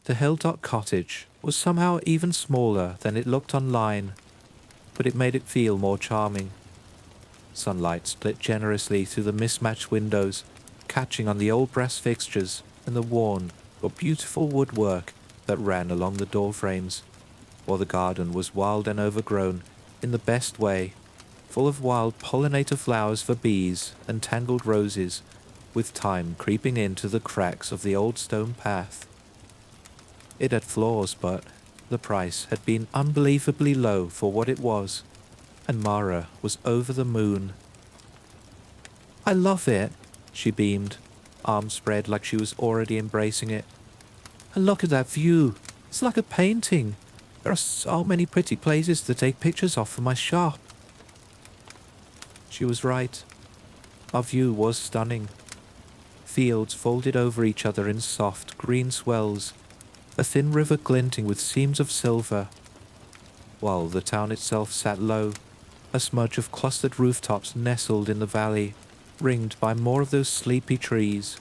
The hilltop cottage was somehow even smaller than it looked online, but it made it feel more charming. Sunlight split generously through the mismatched windows, catching on the old brass fixtures and the worn but beautiful woodwork that ran along the door frames, while the garden was wild and overgrown in the best way, full of wild pollinator flowers for bees and tangled roses, with thyme creeping into the cracks of the old stone path. It had flaws, but the price had been unbelievably low for what it was, and Mara was over the moon. "I love it," she beamed, arms spread like she was already embracing it. "And look at that view. It's like a painting. There are so many pretty places to take pictures of for my shop." She was right. Our view was stunning. Fields folded over each other in soft, green swells, a thin river glinting with seams of silver, while the town itself sat low, a smudge of clustered rooftops nestled in the valley, ringed by more of those sleepy trees.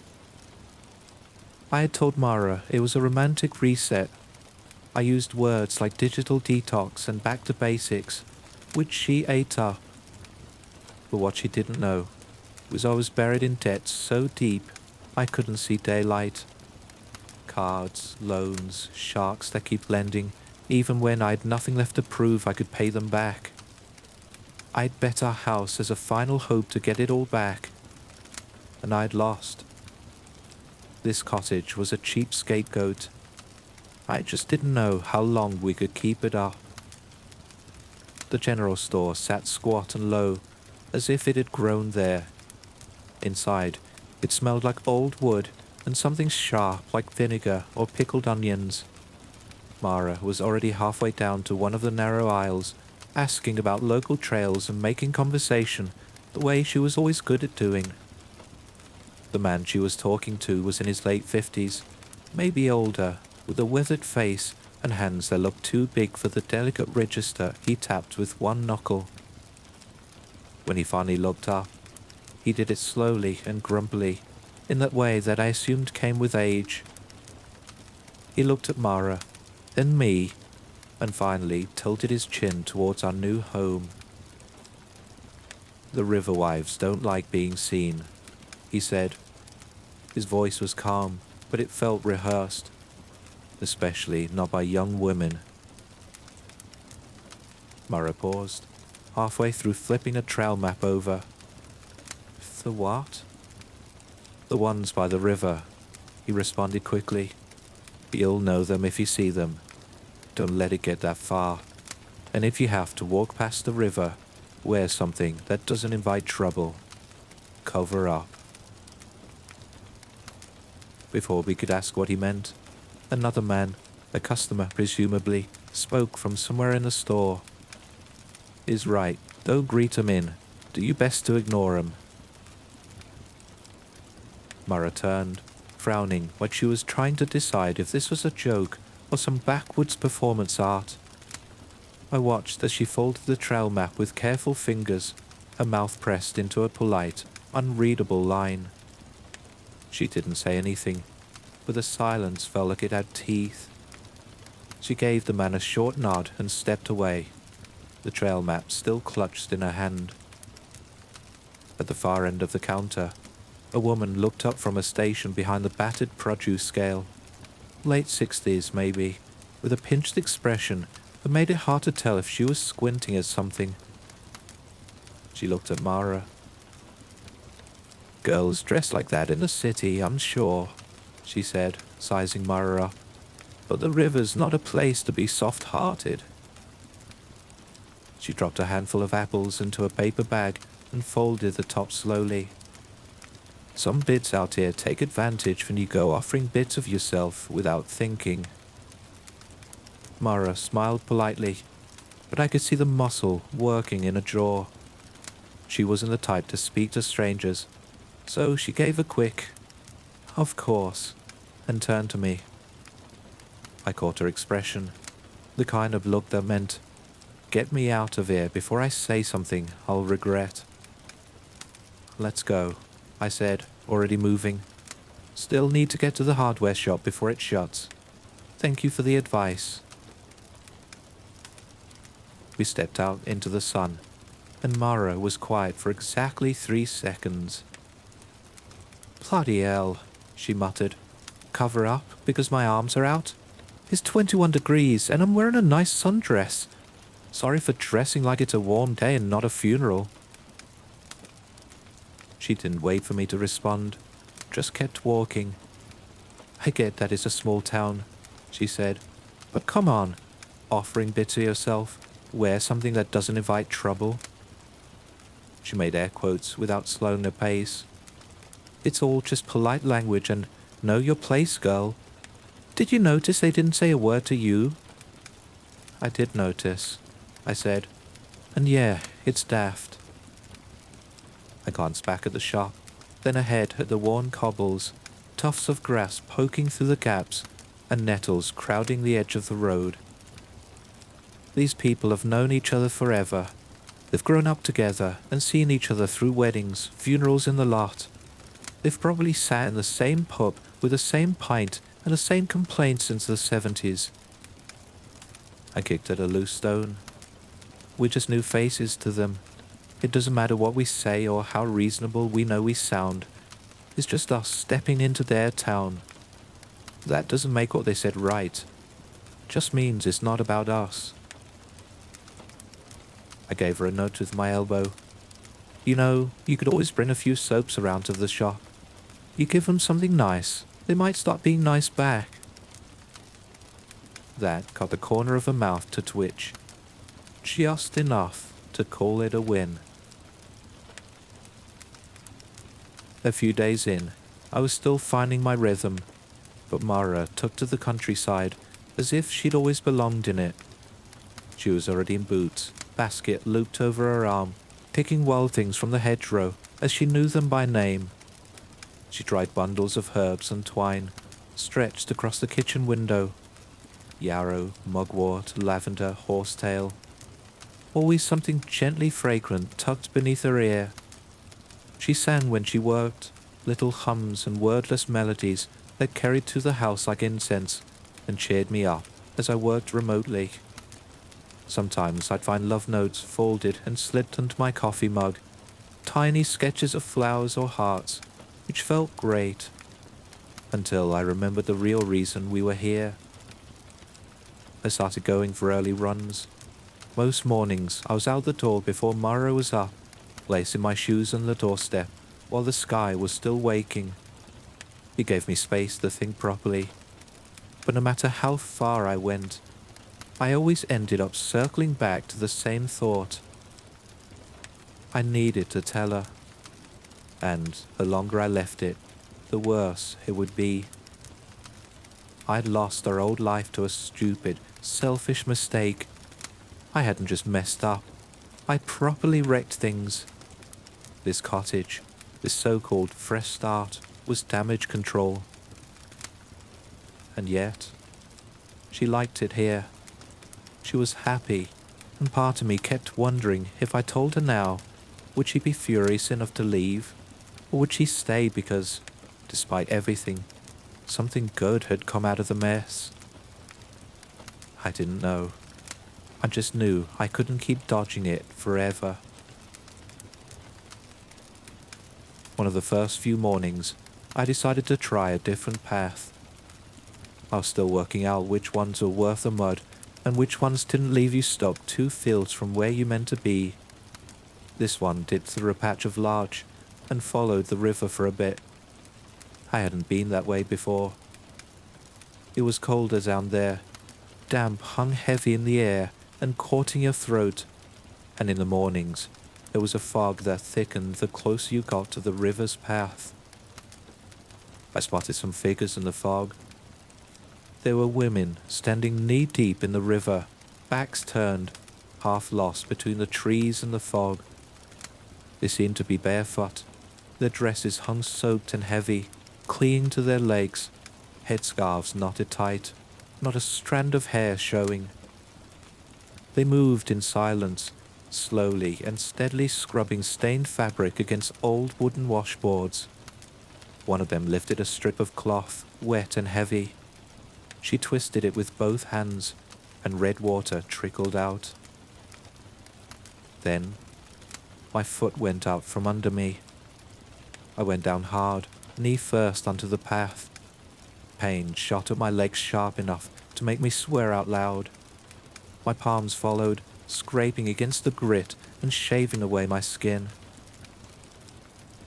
I had told Mara it was a romantic reset. I used words like digital detox and back to basics, which she ate up. But what she didn't know was I was buried in debt so deep I couldn't see daylight. Cards, loans, sharks that keep lending, even when I had nothing left to prove I could pay them back. I'd bet our house as a final hope to get it all back, and I'd lost. This cottage was a cheap scapegoat. I just didn't know how long we could keep it up. The general store sat squat and low, as if it had grown there. Inside, it smelled like old wood and something sharp like vinegar or pickled onions. Mara was already halfway down to one of the narrow aisles, asking about local trails and making conversation the way she was always good at doing. The man she was talking to was in his late 50s, maybe older, with a withered face and hands that looked too big for the delicate register he tapped with one knuckle. When he finally looked up, he did it slowly and grumpily, in that way that I assumed came with age. He looked at Mara, then me, and finally tilted his chin towards our new home. "The river wives don't like being seen," he said. His voice was calm, but it felt rehearsed, especially not by young women. Mara paused, halfway through flipping a trail map over. "The what?" "The ones by the river," he responded quickly. "You'll know them if you see them. Don't let it get that far. And if you have to walk past the river, wear something that doesn't invite trouble. Cover up." Before we could ask what he meant, another man, a customer presumably, spoke from somewhere in the store. "He's right. Don't greet 'em in. Do your best to ignore 'em." Mara turned, frowning like she was trying to decide if this was a joke or some backwoods performance art. I watched as she folded the trail map with careful fingers, her mouth pressed into a polite, unreadable line. She didn't say anything, but the silence felt like it had teeth. She gave the man a short nod and stepped away, the trail map still clutched in her hand. At the far end of the counter, a woman looked up from a station behind the battered produce scale. Late 60s, maybe, with a pinched expression that made it hard to tell if she was squinting at something. She looked at Mara. "Girls dress like that in the city, I'm sure," she said, sizing Mara up. "But the river's not a place to be soft-hearted." She dropped a handful of apples into a paper bag and folded the top slowly. "Some bits out here take advantage when you go offering bits of yourself without thinking." Mara smiled politely, but I could see the muscle working in her jaw. She wasn't the type to speak to strangers, so she gave a quick, "Of course," and turned to me. I caught her expression, the kind of look that meant, "Get me out of here before I say something I'll regret." "Let's go," I said, already moving. "Still need to get to the hardware shop before it shuts." Thank you for the advice." We stepped out into the sun, and Mara was quiet for exactly 3 seconds. "Bloody hell," she muttered. "Cover up because my arms are out? It's 21 degrees and I'm wearing a nice sundress. Sorry for dressing like it's a warm day and not a funeral." She didn't wait for me to respond, just kept walking. "I get that it's a small town," she said, "but come on, offering bit to yourself, wear something that doesn't invite trouble." She made air quotes without slowing her pace. "It's all just polite language and know your place, girl. Did you notice they didn't say a word to you?" "I did notice," I said, "and yeah, it's daft." I glanced back at the shop, then ahead at the worn cobbles, tufts of grass poking through the gaps, and nettles crowding the edge of the road. These people have known each other forever. They've grown up together and seen each other through weddings, funerals in the lot. They've probably sat in the same pub with the same pint and the same complaints since the 70s. I kicked at a loose stone. We're just new faces to them. It doesn't matter what we say or how reasonable we know we sound. It's just us stepping into their town. That doesn't make what they said right. Just means it's not about us. I gave her a nudge with my elbow. "You know, you could always bring a few soaps around to the shop. You give them something nice, they might start being nice back." That got the corner of her mouth to twitch. Just enough to call it a win. A few days in, I was still finding my rhythm, but Mara took to the countryside as if she'd always belonged in it. She was already in boots, basket looped over her arm, picking wild things from the hedgerow as she knew them by name. She dried bundles of herbs and twine, stretched across the kitchen window. Yarrow, mugwort, lavender, horsetail. Always something gently fragrant tucked beneath her ear. She sang when she worked, little hums and wordless melodies that carried to the house like incense and cheered me up as I worked remotely. Sometimes I'd find love notes folded and slipped into my coffee mug, tiny sketches of flowers or hearts, which felt great, until I remembered the real reason we were here. I started going for early runs. Most mornings I was out the door before Mara was up, lacing my shoes on the doorstep while the sky was still waking. It gave me space to think properly, but no matter how far I went, I always ended up circling back to the same thought. I needed to tell her, and the longer I left it, the worse it would be. I'd lost our old life to a stupid, selfish mistake. I hadn't just messed up, I properly wrecked things. This cottage, this so-called fresh start, was damage control. And yet, she liked it here. She was happy, and part of me kept wondering if I told her now, would she be furious enough to leave? Or would she stay because, despite everything, something good had come out of the mess? I didn't know. I just knew I couldn't keep dodging it forever. One of the first few mornings, I decided to try a different path. I was still working out which ones were worth the mud and which ones didn't leave you stuck 2 fields from where you meant to be. This one dipped through a patch of larch and followed the river for a bit. I hadn't been that way before. It was colder down there. Damp hung heavy in the air and caught in your throat, and in the mornings there was a fog that thickened the closer you got to the river's path. I spotted some figures in the fog. There were women standing knee-deep in the river, backs turned, half lost between the trees and the fog. They seemed to be barefoot. Their dresses hung soaked and heavy, clinging to their legs, headscarves knotted tight, not a strand of hair showing. They moved in silence, slowly and steadily scrubbing stained fabric against old wooden washboards. One of them lifted a strip of cloth, wet and heavy. She twisted it with both hands, and red water trickled out. Then, my foot went out from under me. I went down hard, knee first onto the path. Pain shot at my legs sharp enough to make me swear out loud. My palms followed, scraping against the grit and shaving away my skin.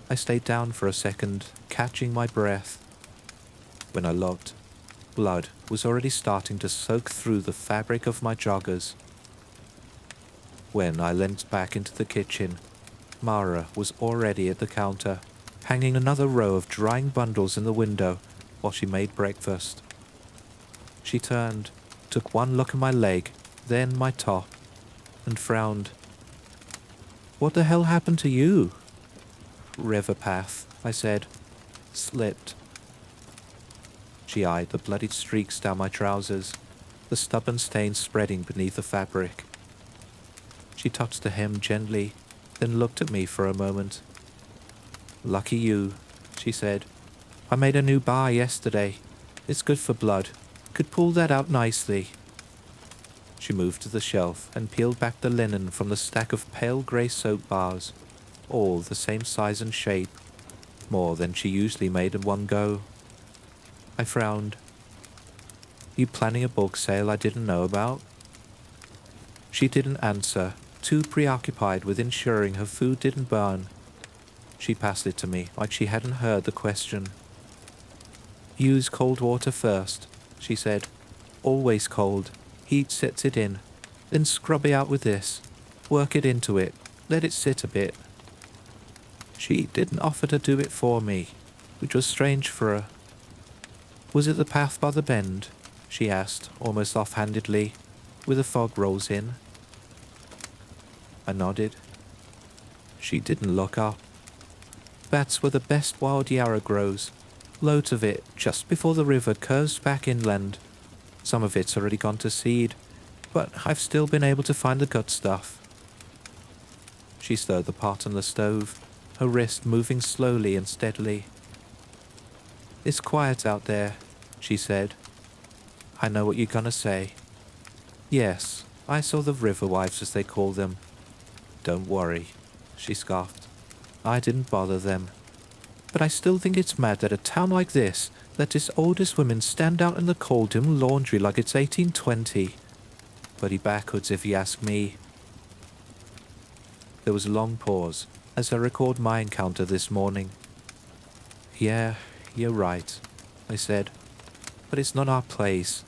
I stayed down for a second, catching my breath. When I looked, blood was already starting to soak through the fabric of my joggers. When I leant back into the kitchen, Mara was already at the counter, hanging another row of drying bundles in the window while she made breakfast. She turned, took one look at my leg, then my top, and frowned. "What the hell happened to you?" "River path," I said. "Slipped." She eyed the bloodied streaks down my trousers, the stubborn stains spreading beneath the fabric. She touched the hem gently, then looked at me for a moment. "Lucky you," she said. "I made a new bar yesterday. It's good for blood. Could pull that out nicely." She moved to the shelf and peeled back the linen from the stack of pale grey soap bars, all the same size and shape, more than she usually made in one go. I frowned. "You planning a bulk sale I didn't know about?" She didn't answer, too preoccupied with ensuring her food didn't burn. She passed it to me like she hadn't heard the question. "Use cold water first," she said. "Always cold. Heat sets it in. Then scrub it out with this. Work it into it. Let it sit a bit." She didn't offer to do it for me, which was strange for her. "Was it the path by the bend?" she asked, almost offhandedly, with the fog rolls in. I nodded. She didn't look up. "That's where the best wild yarrow grows. Loads of it, just before the river curves back inland. Some of it's already gone to seed, but I've still been able to find the good stuff." She stirred the pot on the stove, her wrist moving slowly and steadily. "It's quiet out there," she said. "I know what you're gonna say. Yes, I saw the river wives as they call them. Don't worry," she scoffed. "I didn't bother them. But I still think it's mad that a town like this let its oldest women stand out in the cold doing laundry like it's 1820. Bloody backwoods if you ask me." There was a long pause as I recalled my encounter this morning. "Yeah, you're right," I said. "But it's not our place.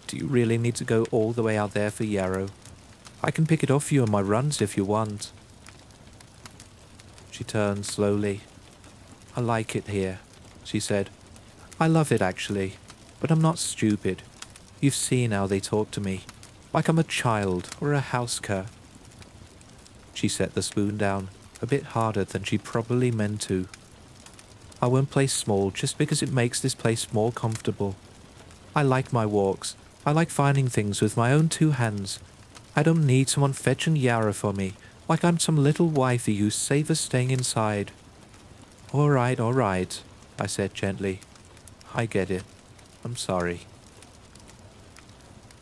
Do you really need to go all the way out there for yarrow? I can pick it off you on my runs if you want." She turned slowly. "I like it here," she said. "I love it actually, but I'm not stupid. You've seen how they talk to me, like I'm a child or a house-cur." She set the spoon down, a bit harder than she probably meant to. "I won't play small just because it makes this place more comfortable. I like my walks. I like finding things with my own two hands. I don't need someone fetching yarrow for me, like I'm some little wifey who's safer staying inside." All right, I said gently. "I get it. I'm sorry."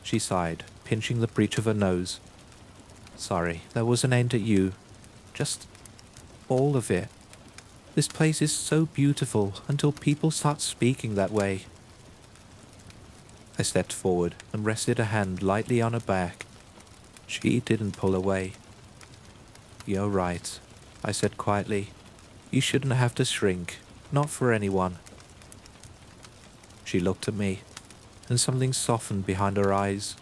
She sighed, pinching the breech of her nose. "Sorry, that wasn't aimed at you. Just all of it. This place is so beautiful until people start speaking that way." I stepped forward and rested a hand lightly on her back. She didn't pull away. "You're right," I said quietly. "You shouldn't have to shrink, not for anyone." She looked at me, and something softened behind her eyes.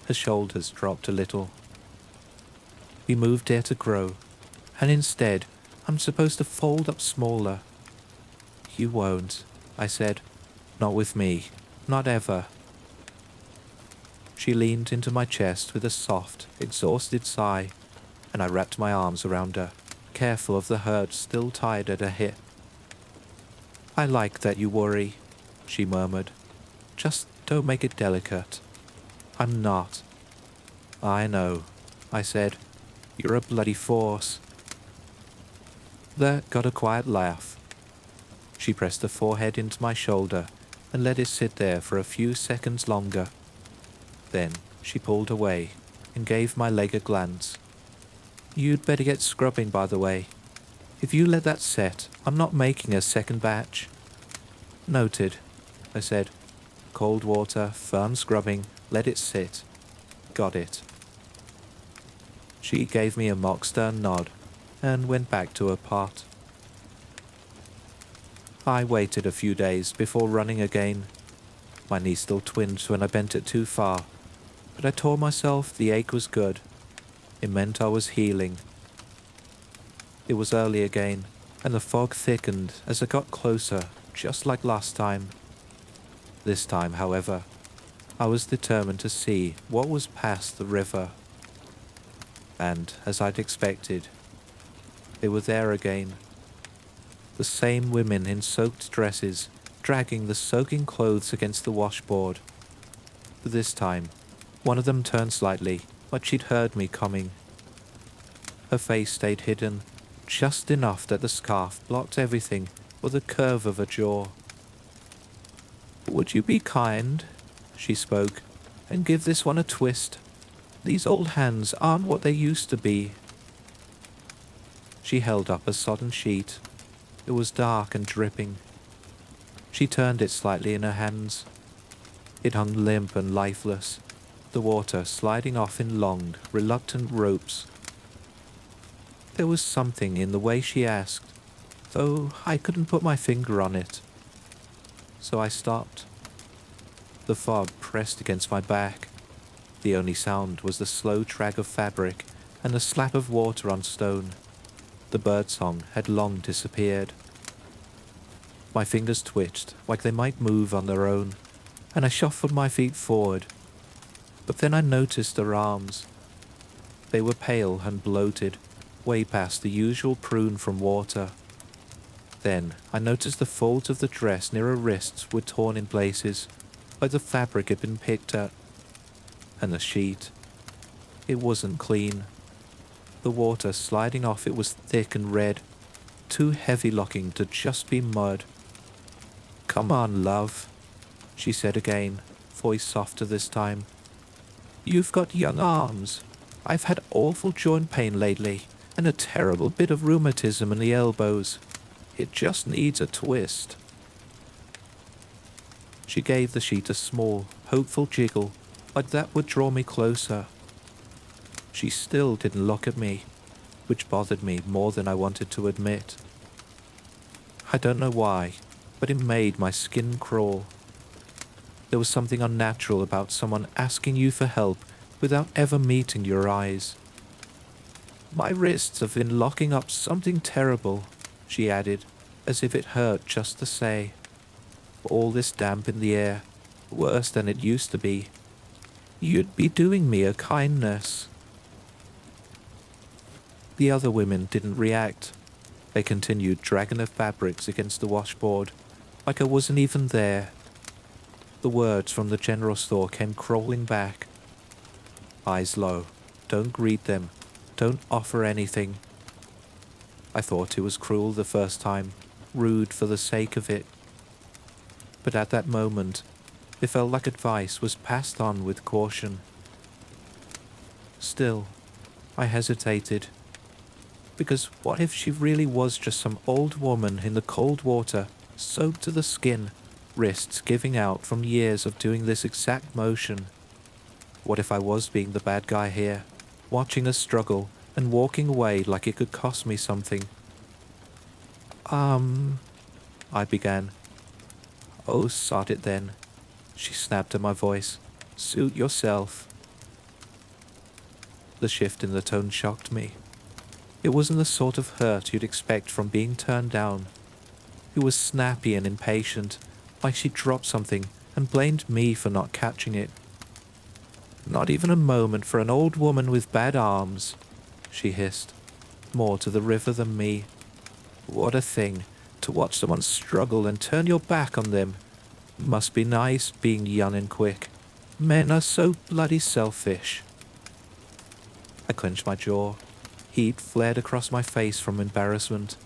Her shoulders dropped a little. "We moved here to grow, and instead I'm supposed to fold up smaller." "You won't," I said. "Not with me. Not ever." She leaned into my chest with a soft, exhausted sigh, and I wrapped my arms around her, careful of the hurt still tied at her hip. "I like that you worry," she murmured. "Just don't make it delicate." "I'm not." "I know," I said. "You're a bloody force." That got a quiet laugh. She pressed her forehead into my shoulder and let it sit there for a few seconds longer. Then she pulled away and gave my leg a glance. "You'd better get scrubbing, by the way. If you let that set, I'm not making a second batch." "Noted," I said. "Cold water, firm scrubbing, let it sit. Got it." She gave me a mock stern nod and went back to her pot. I waited a few days before running again. My knee still twinged when I bent it too far, but I told myself the ache was good. It meant I was healing. It was early again, and the fog thickened as I got closer, just like last time. This time, however, I was determined to see what was past the river. And, as I'd expected, they were there again. The same women in soaked dresses, dragging the soaking clothes against the washboard. But this time, one of them turned slightly, like she'd heard me coming. Her face stayed hidden, just enough that the scarf blocked everything but the curve of her jaw. "Would you be kind," she spoke, "and give this one a twist? These old hands aren't what they used to be." She held up a sodden sheet. It was dark and dripping. She turned it slightly in her hands. It hung limp and lifeless, the water sliding off in long, reluctant ropes. There was something in the way she asked, though I couldn't put my finger on it. So I stopped. The fog pressed against my back. The only sound was the slow drag of fabric and the slap of water on stone. The birdsong had long disappeared. My fingers twitched like they might move on their own, and I shuffled my feet forward. But then I noticed her arms. They were pale and bloated, way past the usual prune from water. Then I noticed the folds of the dress near her wrists were torn in places, like the fabric had been picked at. And the sheet, it wasn't clean. The water sliding off it was thick and red, too heavy looking to just be mud. "Come on, love," she said again, voice softer this time. "You've got young arms. I've had awful joint pain lately, and a terrible bit of rheumatism in the elbows. It just needs a twist." She gave the sheet a small, hopeful jiggle, like that would draw me closer. She still didn't look at me, which bothered me more than I wanted to admit. I don't know why, but it made my skin crawl. There was something unnatural about someone asking you for help without ever meeting your eyes. "My wrists have been locking up something terrible," she added, as if it hurt just to say. "All this damp in the air, worse than it used to be. You'd be doing me a kindness." The other women didn't react. They continued dragging their fabrics against the washboard, like I wasn't even there. The words from the general store came crawling back. "Eyes low. Don't greet them. Don't offer anything." I thought it was cruel the first time, rude for the sake of it. But at that moment, it felt like advice was passed on with caution. Still, I hesitated. Because what if she really was just some old woman in the cold water, soaked to the skin, wrists giving out from years of doing this exact motion? What if I was being the bad guy here, watching her struggle and walking away like it could cost me something? I began. "Oh, sod it then," she snapped at my voice. "Suit yourself." The shift in the tone shocked me. It wasn't the sort of hurt you'd expect from being turned down. It was snappy and impatient, like she'd dropped something and blamed me for not catching it. "Not even a moment for an old woman with bad arms," she hissed, more to the river than me. "What a thing, to watch someone struggle and turn your back on them. Must be nice being young and quick. Men are so bloody selfish." I clenched my jaw. Heat flared across my face from embarrassment.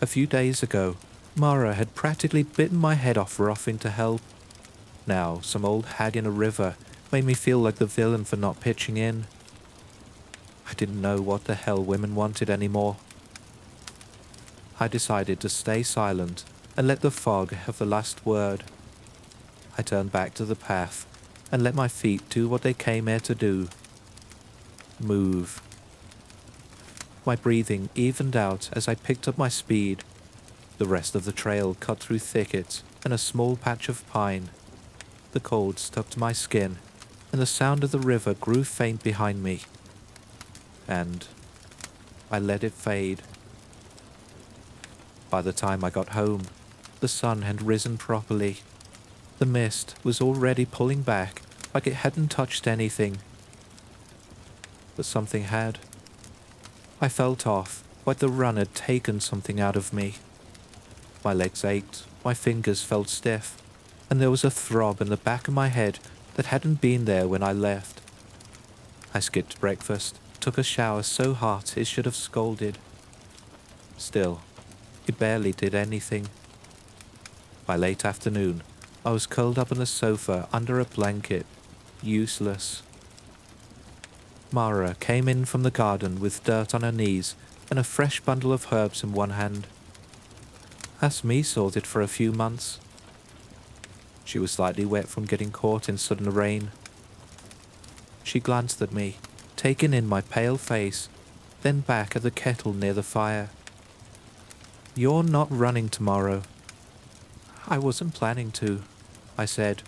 A few days ago, Mara had practically bitten my head off for offering to help. Now, some old hag in a river made me feel like the villain for not pitching in. I didn't know what the hell women wanted anymore. I decided to stay silent and let the fog have the last word. I turned back to the path and let my feet do what they came here to do. Move. My breathing evened out as I picked up my speed. The rest of the trail cut through thickets and a small patch of pine. The cold stuck to my skin, and the sound of the river grew faint behind me. And I let it fade. By the time I got home, the sun had risen properly. The mist was already pulling back like it hadn't touched anything. But something had. I felt off, like the run had taken something out of me. My legs ached, my fingers felt stiff, and there was a throb in the back of my head that hadn't been there when I left. I skipped breakfast, took a shower so hot it should have scalded. Still, it barely did anything. By late afternoon, I was curled up on the sofa under a blanket, useless. Mara came in from the garden with dirt on her knees and a fresh bundle of herbs in one hand. That's me sorted for a few months. She was slightly wet from getting caught in sudden rain. She glanced at me, taking in my pale face, then back at the kettle near the fire. "You're not running tomorrow." "I wasn't planning to," I said.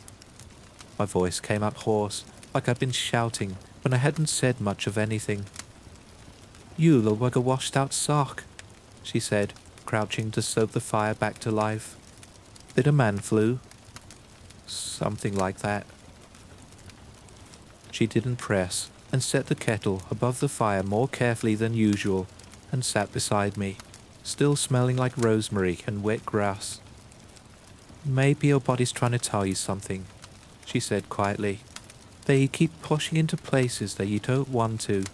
My voice came up hoarse, like I'd been shouting when I hadn't said much of anything. "You look like a washed-out sock," she said, crouching to soak the fire back to life. "Did a man flu?" "Something like that." She didn't press and set the kettle above the fire more carefully than usual and sat beside me, still smelling like rosemary and wet grass. "Maybe your body's trying to tell you something," she said quietly. "They keep pushing into places that you don't want to."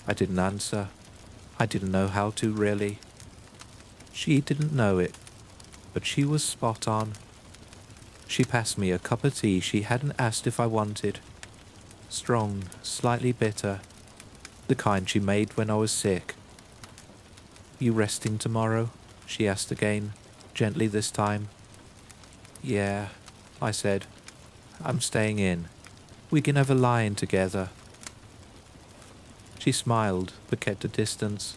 I didn't answer. I didn't know how to, really. She didn't know it, but she was spot on. She passed me a cup of tea she hadn't asked if I wanted. Strong, slightly bitter, the kind she made when I was sick. "You resting tomorrow?" she asked again, gently this time. "Yeah," I said. "I'm staying in. We can have a lie-in together." She smiled, but kept a distance.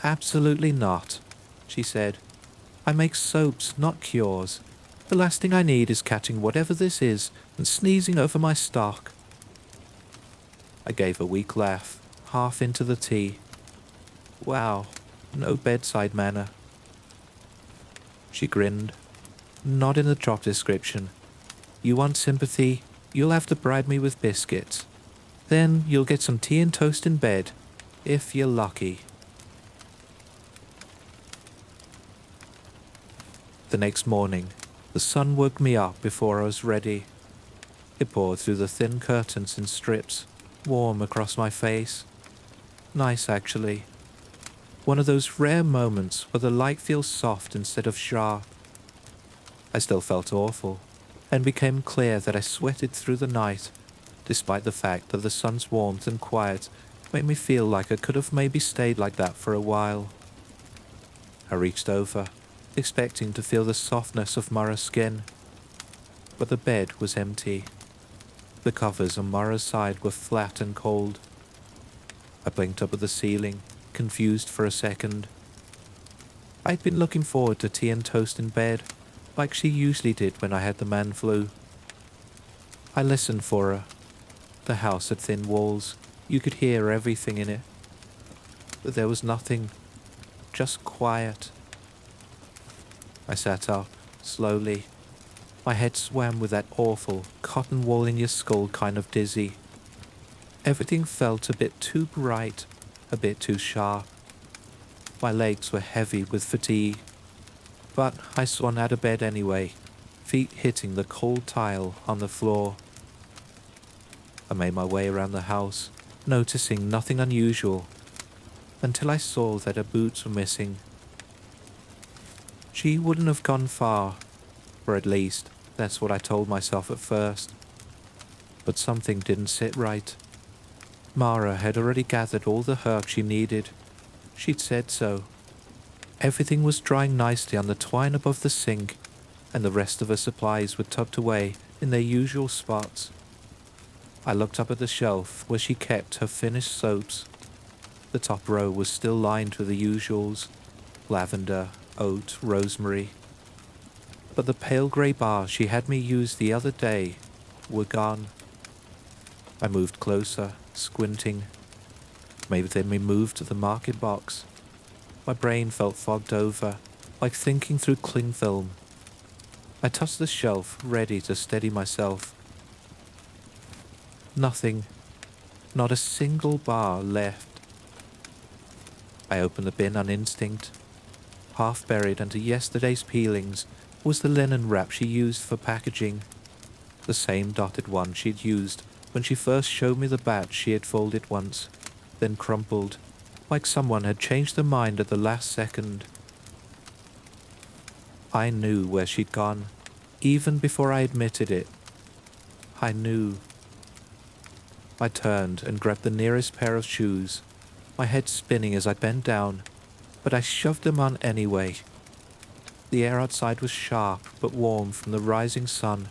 "Absolutely not," she said. "I make soaps, not cures. The last thing I need is catching whatever this is and sneezing over my stock." I gave a weak laugh, half into the tea. Wow, no bedside manner. She grinned. "Not in the job description. You want sympathy, you'll have to bribe me with biscuits. Then you'll get some tea and toast in bed, if you're lucky." The next morning, the sun woke me up before I was ready. It poured through the thin curtains in strips, warm across my face. Nice, actually. One of those rare moments where the light feels soft instead of sharp. I still felt awful, and became clear that I sweated through the night, despite the fact that the sun's warmth and quiet made me feel like I could have maybe stayed like that for a while. I reached over, expecting to feel the softness of Mara's skin, but the bed was empty. The covers on Mara's side were flat and cold. I blinked up at the ceiling, confused for a second. I'd been looking forward to tea and toast in bed, like she usually did when I had the man flu. I listened for her. The house had thin walls. You could hear everything in it. But there was nothing. Just quiet. I sat up, slowly. My head swam with that awful, cotton wool in your skull kind of dizzy. Everything felt a bit too bright, a bit too sharp. My legs were heavy with fatigue. But I swung out of bed anyway, feet hitting the cold tile on the floor. I made my way around the house, noticing nothing unusual, until I saw that her boots were missing. She wouldn't have gone far, or at least that's what I told myself at first. But something didn't sit right. Mara had already gathered all the herb she needed. She'd said so. Everything was drying nicely on the twine above the sink, and the rest of her supplies were tucked away in their usual spots. I looked up at the shelf where she kept her finished soaps. The top row was still lined with the usuals: lavender, oat, rosemary. But the pale grey bars she had me use the other day were gone. I moved closer, squinting. Maybe they'd been moved to the market box. My brain felt fogged over, like thinking through cling film. I touched the shelf, ready to steady myself. Nothing. Not a single bar left. I opened the bin on instinct. Half buried under yesterday's peelings was the linen wrap she used for packaging. The same dotted one she'd used when she first showed me the batch she had folded once, then crumpled, like someone had changed their mind at the last second. I knew where she'd gone, even before I admitted it. I knew. I turned and grabbed the nearest pair of shoes, my head spinning as I bent down, but I shoved them on anyway. The air outside was sharp but warm from the rising sun.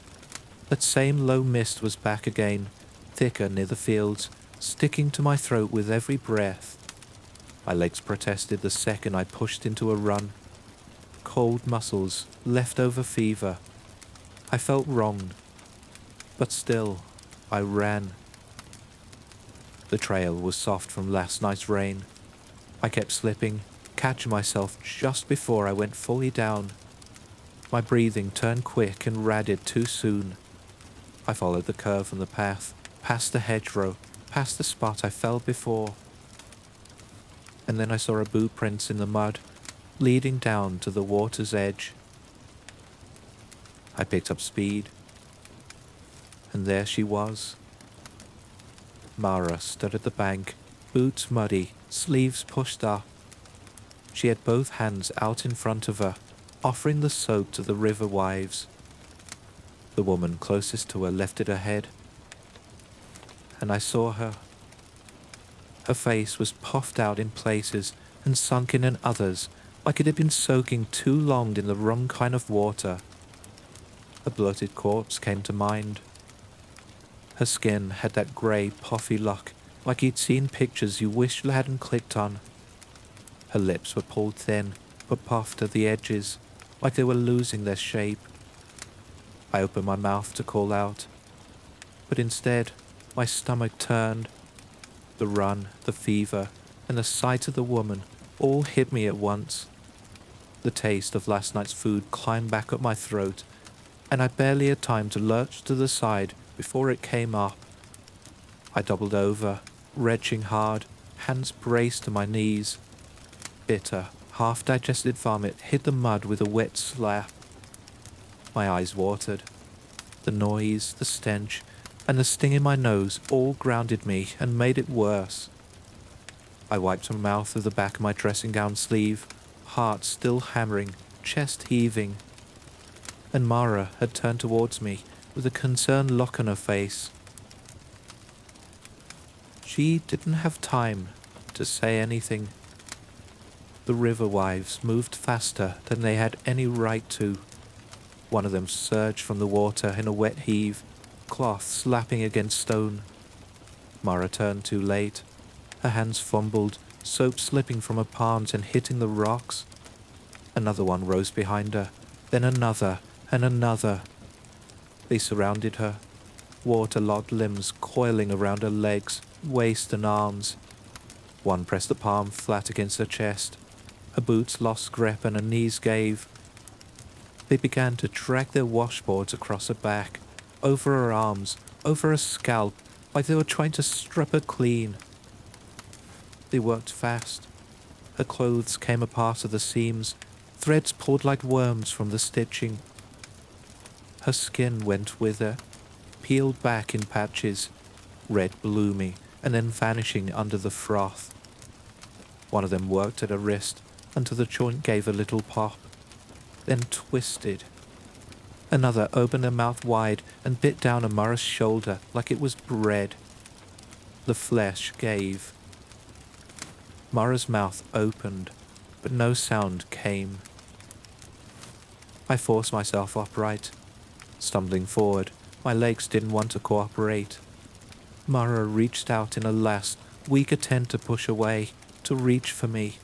That same low mist was back again, thicker near the fields, sticking to my throat with every breath. My legs protested the second I pushed into a run. Cold muscles, leftover fever. I felt wronged, but still, I ran. The trail was soft from last night's rain. I kept slipping, catching myself just before I went fully down. My breathing turned quick and ragged too soon. I followed the curve from the path, past the hedgerow, past the spot I fell before. And then I saw her boot prints in the mud, leading down to the water's edge. I picked up speed, and there she was. Mara stood at the bank, boots muddy, sleeves pushed up. She had both hands out in front of her, offering the soap to the river wives. The woman closest to her lifted her head, and I saw her. Her face was puffed out in places and sunken in others, like it had been soaking too long in the wrong kind of water. A bloated corpse came to mind. Her skin had that grey, puffy look, like you'd seen pictures you wished you hadn't clicked on. Her lips were pulled thin, but puffed at the edges, like they were losing their shape. I opened my mouth to call out, but instead, my stomach turned. The run, the fever, and the sight of the woman all hit me at once. The taste of last night's food climbed back up my throat, and I barely had time to lurch to the side before it came up. I doubled over, retching hard, hands braced to my knees. Bitter, half-digested vomit hit the mud with a wet slap. My eyes watered. The noise, the stench, and the sting in my nose all grounded me and made it worse. I wiped my mouth with the back of my dressing gown sleeve, heart still hammering, chest heaving. And Mara had turned towards me with a concerned look on her face. She didn't have time to say anything. The river wives moved faster than they had any right to. One of them surged from the water in a wet heave, cloth slapping against stone. Mara turned too late. Her hands fumbled, soap slipping from her palms and hitting the rocks. Another one rose behind her, then another and another. They surrounded her, waterlogged limbs coiling around her legs, waist and arms. One pressed a palm flat against her chest. Her boots lost grip and her knees gave. They began to drag their washboards across her back, over her arms, over her scalp, like they were trying to strip her clean. They worked fast. Her clothes came apart at the seams, threads pulled like worms from the stitching. Her skin went with her, peeled back in patches, red blooming and then vanishing under the froth. One of them worked at her wrist until the joint gave a little pop. then twisted. Another opened her mouth wide and bit down Amara's shoulder like it was bread. The flesh gave. Mara's mouth opened, but no sound came. I forced myself upright. Stumbling forward, my legs didn't want to cooperate. Mara reached out in a last, weak attempt to push away, to reach for me.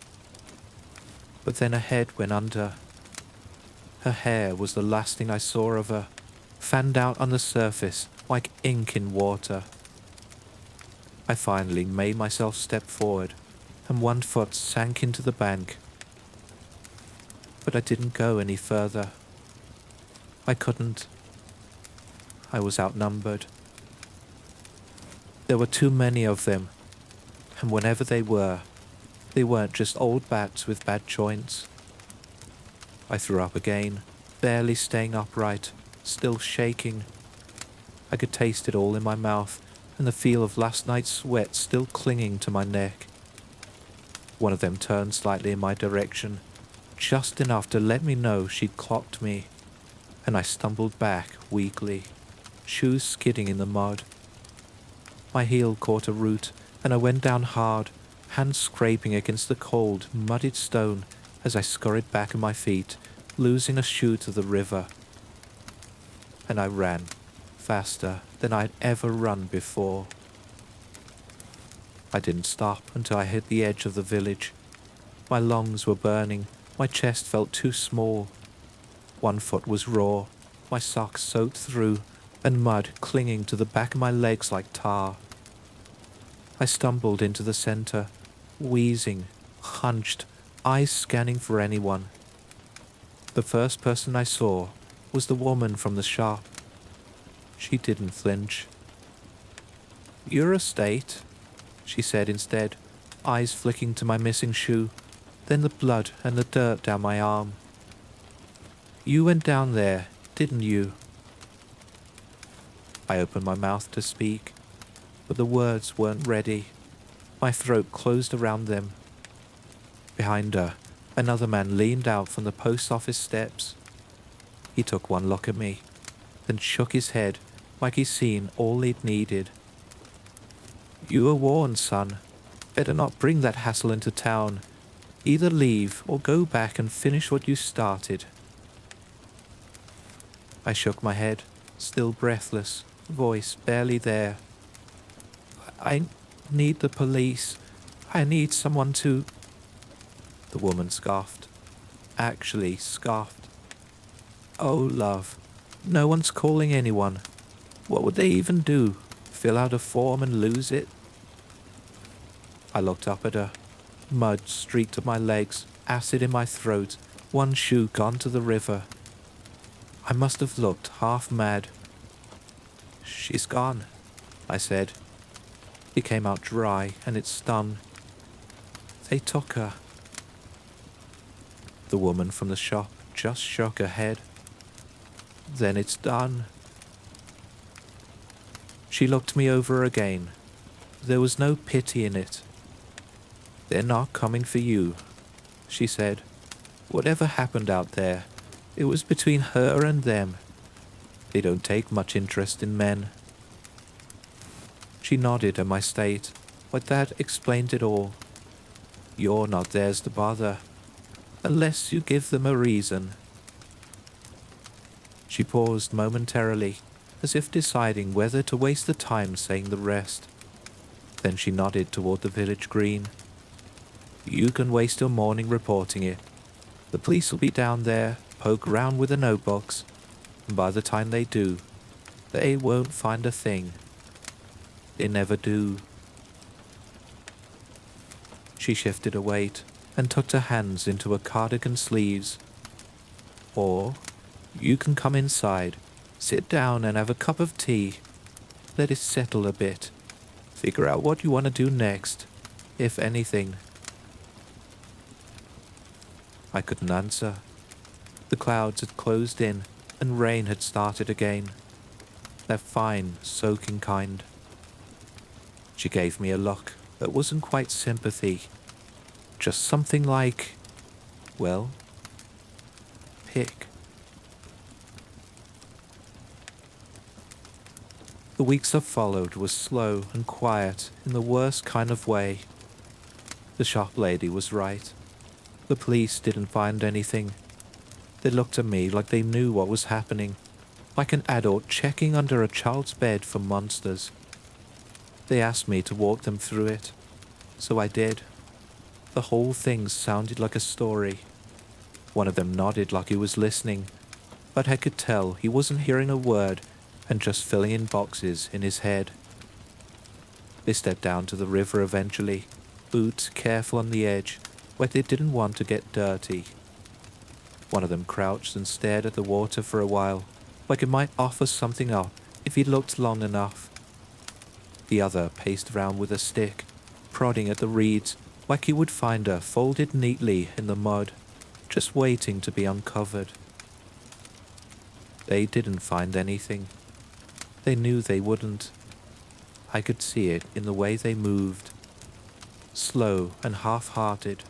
But then her head went under. Her hair was the last thing I saw of her, fanned out on the surface like ink in water. I finally made myself step forward, and one foot sank into the bank. But I didn't go any further. I couldn't. I was outnumbered. There were too many of them, and whenever they weren't just old bats with bad joints. I threw up again, barely staying upright, still shaking. I could taste it all in my mouth, and the feel of last night's sweat still clinging to my neck. One of them turned slightly in my direction, just enough to let me know she'd clocked me, and I stumbled back weakly, shoes skidding in the mud. My heel caught a root, and I went down hard, hands scraping against the cold, muddied stone as I scurried back on my feet, losing a shoe to the river. And I ran, faster than I'd ever run before. I didn't stop until I hit the edge of the village. My lungs were burning, my chest felt too small. One foot was raw, my socks soaked through, and mud clinging to the back of my legs like tar. I stumbled into the center, wheezing, hunched, eyes scanning for anyone. The first person I saw was the woman from the shop. She didn't flinch. "Your estate," she said instead, eyes flicking to my missing shoe, then the blood and the dirt down my arm. "You went down there, didn't you?" I opened my mouth to speak, but the words weren't ready. My throat closed around them. Behind her, another man leaned out from the post office steps. He took one look at me, then shook his head like he'd seen all he'd needed. "You were warned, son. Better not bring that hassle into town. Either leave or go back and finish what you started." I shook my head, still breathless, voice barely there. "I need the police. I need someone to—" The woman scoffed. Actually scoffed. "Oh, love, no one's calling anyone. What would they even do? Fill out a form and lose it?" I looked up at her. Mud streaked up my legs, acid in my throat, one shoe gone to the river. I must have looked half mad. "She's gone," I said. It came out dry and it stung. "They took her." The woman from the shop just shook her head. "Then it's done." She looked me over again. There was no pity in it. "They're not coming for you," she said. "Whatever happened out there, it was between her and them. They don't take much interest in men." She nodded at my state, but that explained it all. "You're not theirs to bother, unless you give them a reason." She paused momentarily, as if deciding whether to waste the time saying the rest. Then she nodded toward the village green. "You can waste your morning reporting it. The police will be down there, poke around with the notebooks, and by the time they do, they won't find a thing. They never do." She shifted her weight and tucked her hands into her cardigan sleeves. "Or you can come inside, sit down and have a cup of tea. Let it settle a bit. Figure out what you want to do next, if anything." I couldn't answer. The clouds had closed in and rain had started again. That fine, soaking kind. She gave me a look that wasn't quite sympathy. Just something like, well, tick. The weeks that followed were slow and quiet in the worst kind of way. The shop lady was right. The police didn't find anything. They looked at me like they knew what was happening, like an adult checking under a child's bed for monsters. They asked me to walk them through it, so I did. The whole thing sounded like a story. One of them nodded like he was listening, but I could tell he wasn't hearing a word and just filling in boxes in his head. They stepped down to the river eventually, boots careful on the edge, where they didn't want to get dirty. One of them crouched and stared at the water for a while, like it might offer something up if he looked long enough. The other paced around with a stick, prodding at the reeds like he would find her folded neatly in the mud, just waiting to be uncovered. They didn't find anything. They knew they wouldn't. I could see it in the way they moved, slow and half-hearted.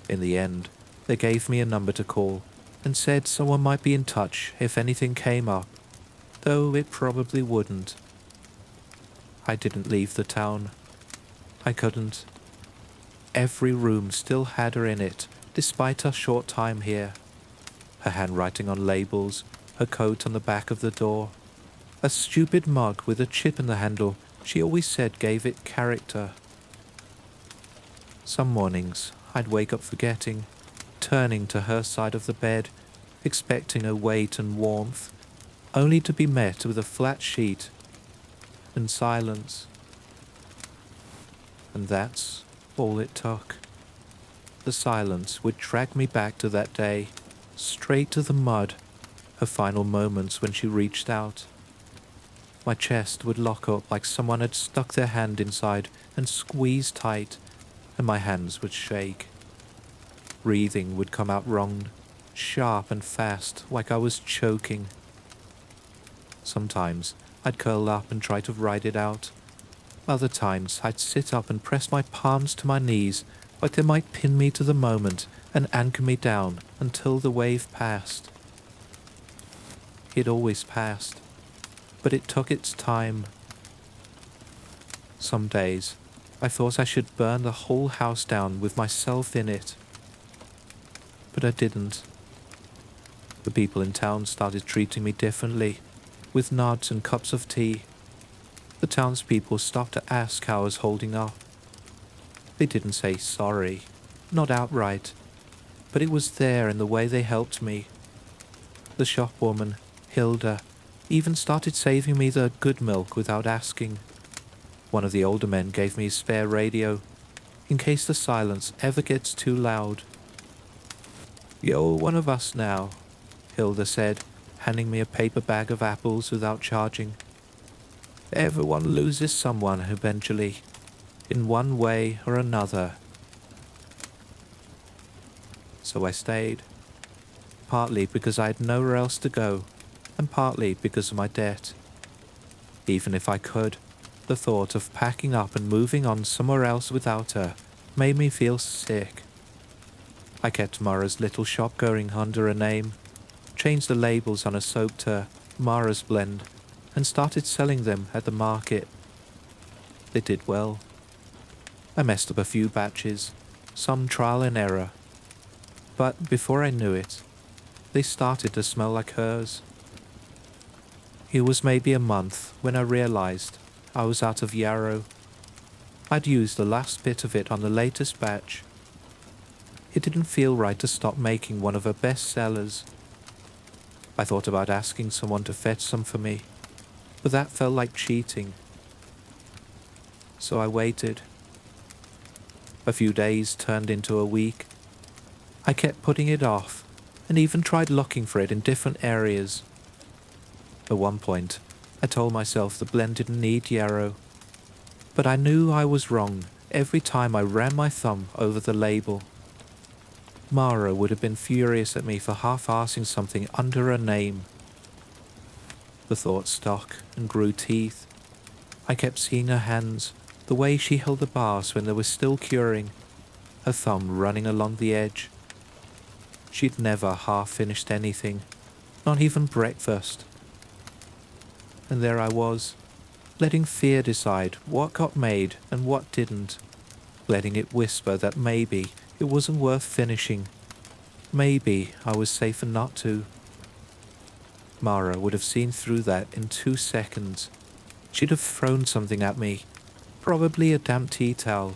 In the end, they gave me a number to call and said someone might be in touch if anything came up, though it probably wouldn't. I didn't leave the town. I couldn't. Every room still had her in it, despite our short time here. Her handwriting on labels, her coat on the back of the door, a stupid mug with a chip in the handle she always said gave it character. Some mornings I'd wake up forgetting, turning to her side of the bed, expecting her weight and warmth, only to be met with a flat sheet and silence. And that's all it took. The silence would drag me back to that day, straight to the mud, her final moments when she reached out. My chest would lock up like someone had stuck their hand inside and squeezed tight, and my hands would shake. Breathing would come out wrong, sharp and fast, like I was choking. Sometimes I'd curl up and try to ride it out. Other times I'd sit up and press my palms to my knees like they might pin me to the moment and anchor me down until the wave passed. It always passed, but it took its time. Some days I thought I should burn the whole house down with myself in it, but I didn't. The people in town started treating me differently, with nods and cups of tea. The townspeople stopped to ask how I was holding up. They didn't say sorry, not outright, but it was there in the way they helped me. The shopwoman, Hilda, even started saving me the good milk without asking. One of the older men gave me a spare radio, in case the silence ever gets too loud. "You're one of us now," Hilda said, handing me a paper bag of apples without charging. "Everyone loses someone eventually, in one way or another." So I stayed, partly because I had nowhere else to go, and partly because of my debt. Even if I could, the thought of packing up and moving on somewhere else without her made me feel sick. I kept Mara's little shop going under a name, changed the labels on a soap to Mara's Blend, and started selling them at the market. They did well. I messed up a few batches, some trial and error, but before I knew it, they started to smell like hers. It was maybe a month when I realized I was out of yarrow. I'd used the last bit of it on the latest batch. It didn't feel right to stop making one of her best sellers. I thought about asking someone to fetch some for me, but that felt like cheating. So I waited. A few days turned into a week. I kept putting it off, and even tried looking for it in different areas. At one point, I told myself the blend didn't need yarrow, but I knew I was wrong every time I ran my thumb over the label. Mara would have been furious at me for half-arsing something under her name. The thought stuck and grew teeth. I kept seeing her hands, the way she held the bars when they were still curing, her thumb running along the edge. She'd never half finished anything, not even breakfast. And there I was, letting fear decide what got made and what didn't, letting it whisper that maybe it wasn't worth finishing. Maybe I was safer not to. Mara would have seen through that in 2 seconds. She'd have thrown something at me, probably a damp tea towel,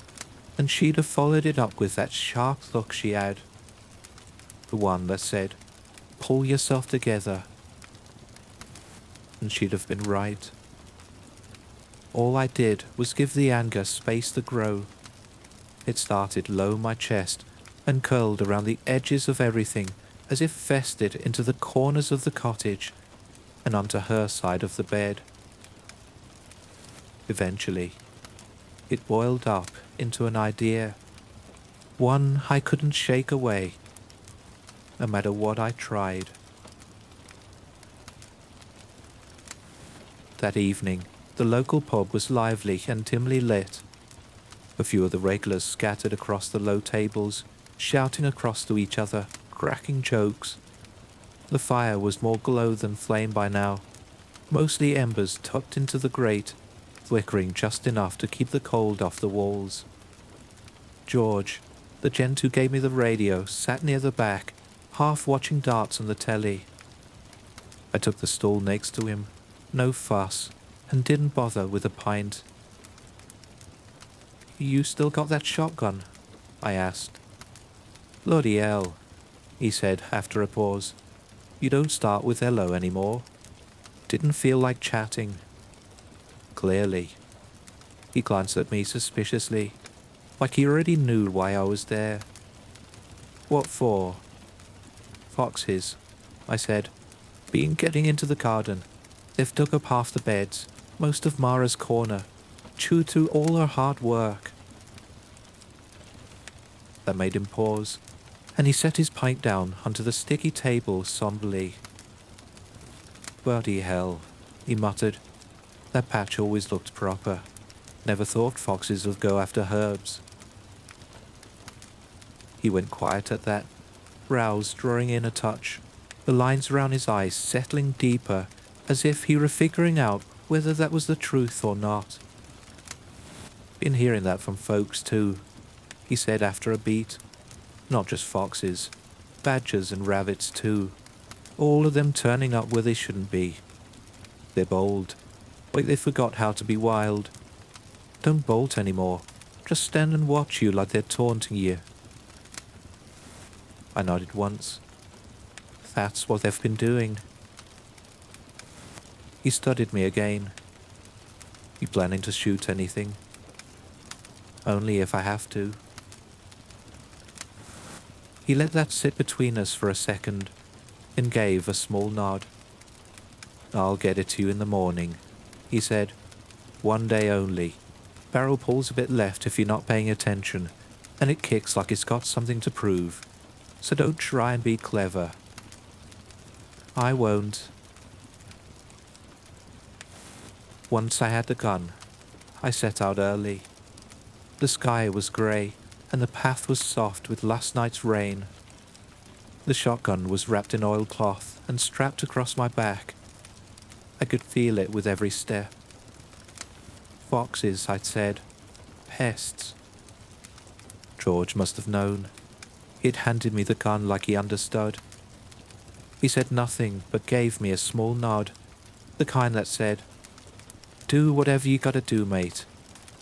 and she'd have followed it up with that sharp look she had. The one that said, "Pull yourself together." And she'd have been right. All I did was give the anger space to grow. It started low my chest and curled around the edges of everything as if festered into the corners of the cottage and onto her side of the bed. Eventually, it boiled up into an idea, one I couldn't shake away, no matter what I tried. That evening, the local pub was lively and dimly lit. A few of the regulars scattered across the low tables, shouting across to each other, cracking jokes. The fire was more glow than flame by now, mostly embers tucked into the grate, flickering just enough to keep the cold off the walls. George, the gent who gave me the radio, sat near the back, half watching darts on the telly. I took the stool next to him, no fuss, and didn't bother with a pint. "You still got that shotgun?" I asked. "Bloody hell," he said after a pause. "You don't start with hello anymore." Didn't feel like chatting. Clearly. He glanced at me suspiciously, like he already knew why I was there. "What for?" "Foxes," I said. "Been getting into the garden. They've dug up half the beds, most of Mara's corner, chewed through all her hard work." That made him pause, and he set his pint down onto the sticky table somberly. "Bloody hell," he muttered. "That patch always looked proper. Never thought foxes would go after herbs." He went quiet at that, brows drawing in a touch, the lines around his eyes settling deeper, as if he were figuring out whether that was the truth or not. "Been hearing that from folks too," he said after a beat. "Not just foxes, badgers and rabbits too. All of them turning up where they shouldn't be. They're bold, like they forgot how to be wild. Don't bolt anymore, just stand and watch you like they're taunting you." I nodded once. "That's what they've been doing." He studied me again. "You planning to shoot anything?" "Only if I have to." He let that sit between us for a second, and gave a small nod. "I'll get it to you in the morning," he said. "One day only. Barrel pulls a bit left if you're not paying attention, and it kicks like it's got something to prove. So don't try and be clever." "I won't." Once I had the gun, I set out early. The sky was grey, and the path was soft with last night's rain. The shotgun was wrapped in oilcloth and strapped across my back. I could feel it with every step. Foxes, I'd said. Pests. George must have known. He'd handed me the gun like he understood. He said nothing but gave me a small nod, the kind that said, "Do whatever you gotta do, mate,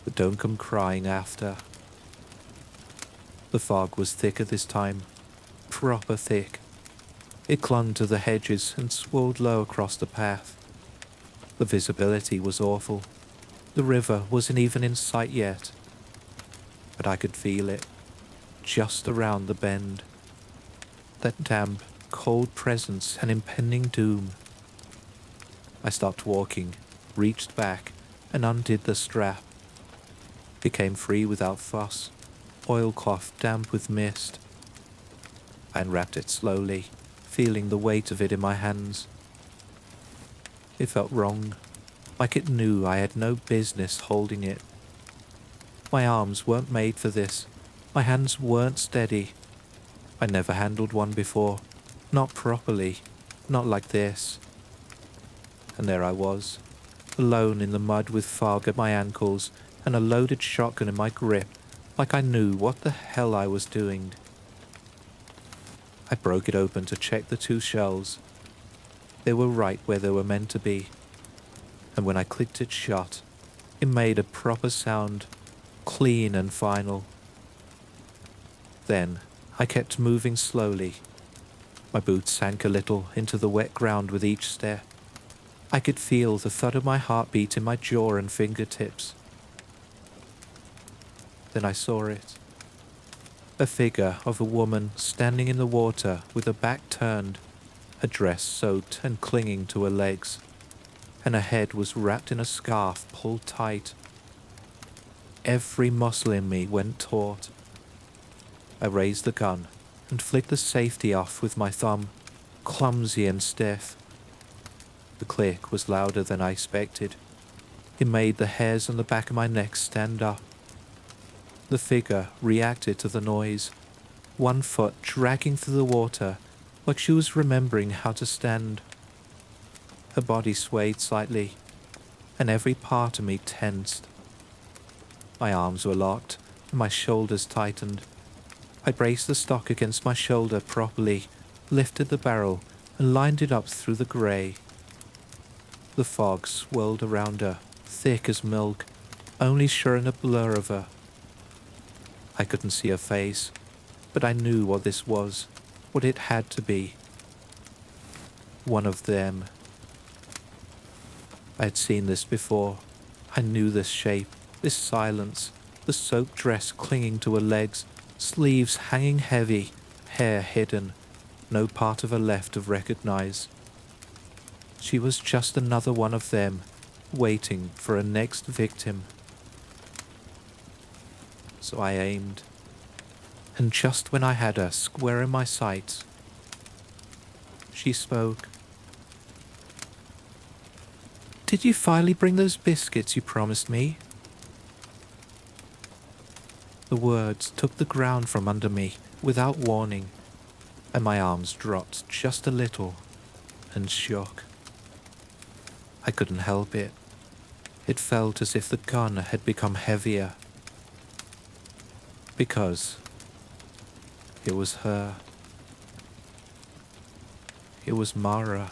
but don't come crying after." The fog was thicker this time, proper thick. It clung to the hedges and swirled low across the path. The visibility was awful. The river wasn't even in sight yet. But I could feel it, just around the bend. That damp, cold presence and impending doom. I stopped walking, reached back, and undid the strap. It came free without fuss, oilcloth damp with mist. I unwrapped it slowly, feeling the weight of it in my hands. It felt wrong, like it knew I had no business holding it. My arms weren't made for this, my hands weren't steady. I never handled one before, not properly, not like this. And there I was, alone in the mud with fog at my ankles and a loaded shotgun in my grip, like I knew what the hell I was doing. I broke it open to check the 2 shells. They were right where they were meant to be, and when I clicked it shut, it made a proper sound, clean and final. Then I kept moving slowly. My boots sank a little into the wet ground with each step. I could feel the thud of my heartbeat in my jaw and fingertips. Then I saw it. A figure of a woman standing in the water with her back turned, her dress soaked and clinging to her legs, and her head was wrapped in a scarf pulled tight. Every muscle in me went taut. I raised the gun and flicked the safety off with my thumb, clumsy and stiff. The click was louder than I expected. It made the hairs on the back of my neck stand up. The figure reacted to the noise, one foot dragging through the water like she was remembering how to stand. Her body swayed slightly, and every part of me tensed. My arms were locked, and my shoulders tightened. I braced the stock against my shoulder properly, lifted the barrel, and lined it up through the grey. The fog swirled around her, thick as milk, only showing a blur of her. I couldn't see her face, but I knew what this was, what it had to be. One of them. I had seen this before. I knew this shape, this silence, the soaked dress clinging to her legs, sleeves hanging heavy, hair hidden, no part of her left to recognize. She was just another one of them, waiting for her next victim. So I aimed, and just when I had her square in my sights, she spoke. "Did you finally bring those biscuits you promised me?" The words took the ground from under me without warning, and my arms dropped just a little and shook. I couldn't help it. It felt as if the gun had become heavier. Because it was her. It was Mara.